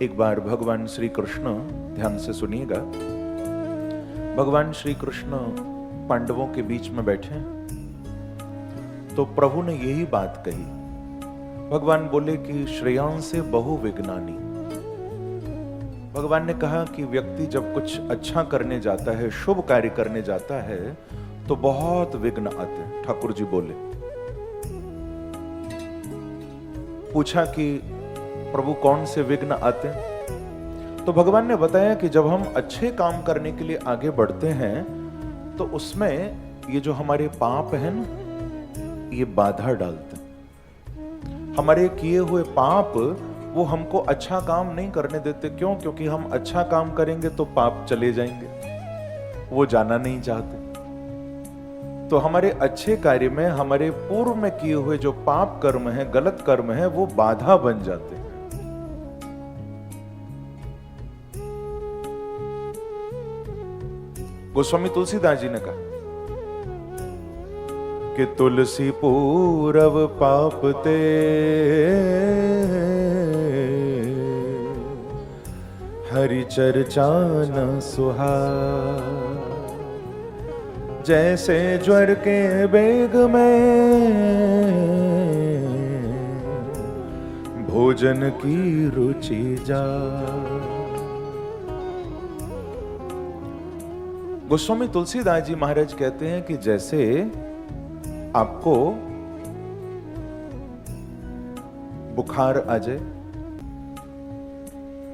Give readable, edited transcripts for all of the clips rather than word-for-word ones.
एक बार भगवान श्री कृष्ण, ध्यान से सुनिएगा, भगवान श्री कृष्ण पांडवों के बीच में बैठे तो प्रभु ने यही बात कही। भगवान बोले कि श्रेयांसे बहु विघ्नानि। भगवान ने कहा कि व्यक्ति जब कुछ अच्छा करने जाता है, शुभ कार्य करने जाता है, तो बहुत विघ्न आते हैं। ठाकुर जी बोले, पूछा कि प्रभु कौन से विघ्न आते हैं? तो भगवान ने बताया कि जब हम अच्छे काम करने के लिए आगे बढ़ते हैं तो उसमें ये जो हमारे पाप हैं ना, ये बाधा डालते हैं। हमारे किए हुए पाप वो हमको अच्छा काम नहीं करने देते। क्यों? क्योंकि हम अच्छा काम करेंगे तो पाप चले जाएंगे, वो जाना नहीं चाहते। तो हमारे अच्छे कार्य में, हमारे पूर्व में किए हुए जो पाप कर्म है, गलत कर्म है, वो बाधा बन जाते हैं। गोस्वामी तुलसीदास जी ने कहा कि तुलसी पूरव पाप ते हरि चर्चा न सुहाए। जैसे ज्वर के वेग में भोजन की रुचि जा। गोस्वामी तुलसीदास जी महाराज कहते हैं कि जैसे आपको बुखार आ जाए,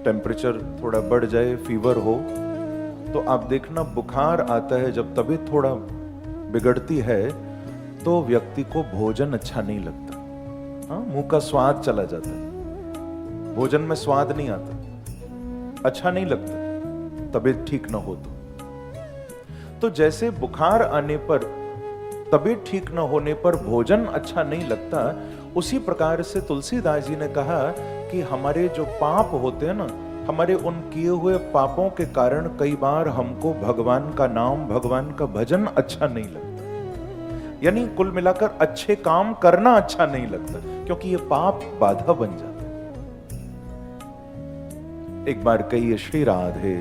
टेम्परेचर थोड़ा बढ़ जाए, फीवर हो, तो आप देखना बुखार आता है जब तबीयत थोड़ा बिगड़ती है तो व्यक्ति को भोजन अच्छा नहीं लगता। हाँ, मुंह का स्वाद चला जाता है, भोजन में स्वाद नहीं आता, अच्छा नहीं लगता, तबीयत ठीक ना हो तो जैसे बुखार आने पर, तबीयत ठीक न होने पर भोजन अच्छा नहीं लगता, उसी प्रकार से तुलसीदास जी ने कहा कि हमारे जो पाप होते हैं ना, हमारे उन किए हुए पापों के कारण कई बार हमको भगवान का नाम, भगवान का भजन अच्छा नहीं लगता। यानी कुल मिलाकर अच्छे काम करना अच्छा नहीं लगता, क्योंकि ये पाप बाधा बन जाते। एक बार कहिए श्री राधे।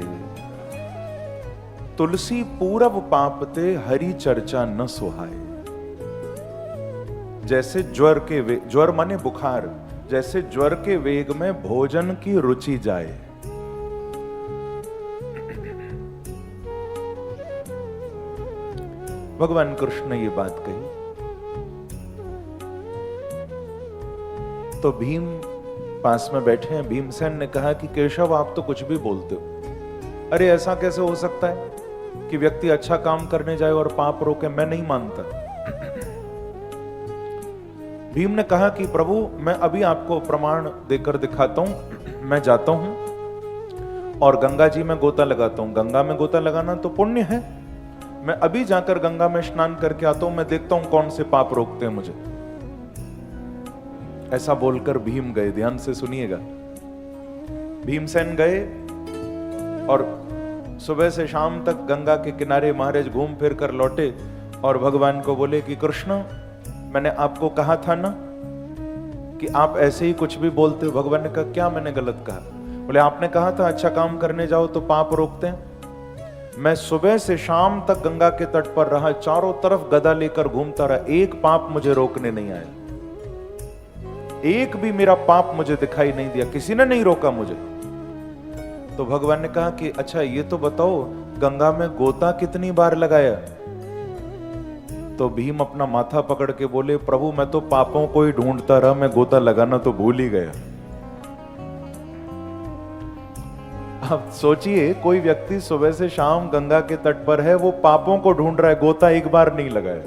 तुलसी पूरब पाप ते हरि चर्चा न सुहाए। जैसे ज्वर के वेग, ज्वर माने बुखार, जैसे ज्वर के वेग में भोजन की रुचि जाए। भगवान कृष्ण ने ये बात कही तो भीम पास में बैठे हैं। भीमसेन ने कहा कि केशव, आप तो कुछ भी बोलते हो। अरे ऐसा कैसे हो सकता है कि व्यक्ति अच्छा काम करने जाए और पाप रोके? मैं नहीं मानता। भीम ने कहा कि प्रभु, मैं अभी आपको प्रमाण देकर दिखाता हूं। मैं जाता हूं और गंगा जी में गोता लगाता हूं। गंगा में गोता लगाना तो पुण्य है। मैं अभी जाकर गंगा में स्नान करके आता हूं, मैं देखता हूं कौन से पाप रोकते हैं मुझे। ऐसा बोलकर भीम गए। ध्यान से सुनिएगा। भीमसेन गए और सुबह से शाम तक गंगा के किनारे महाराज घूम फिर कर लौटे और भगवान को बोले कि कृष्ण, मैंने आपको कहा था ना कि आप ऐसे ही कुछ भी बोलते हो। भगवान ने कहा, क्या मैंने गलत कहा? बोले, आपने कहा था अच्छा काम करने जाओ तो पाप रोकते हैं। मैं सुबह से शाम तक गंगा के तट पर रहा, चारों तरफ गदा लेकर घूमता रहा, एक पाप मुझे रोकने नहीं आया। एक भी मेरा पाप मुझे दिखाई नहीं दिया, किसी ने नहीं रोका मुझे। तो भगवान ने कहा कि अच्छा ये तो बताओ, गंगा में गोता कितनी बार लगाया? तो भीम अपना माथा पकड़ के बोले, प्रभु मैं तो पापों को ही ढूंढता रहा, मैं गोता लगाना तो भूल ही गया। अब सोचिए, कोई व्यक्ति सुबह से शाम गंगा के तट पर है, वो पापों को ढूंढ रहा है, गोता एक बार नहीं लगाया।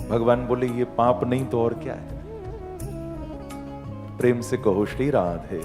भगवान बोले, ये पाप नहीं तो और क्या है? प्रेम से कहो श्री राधे।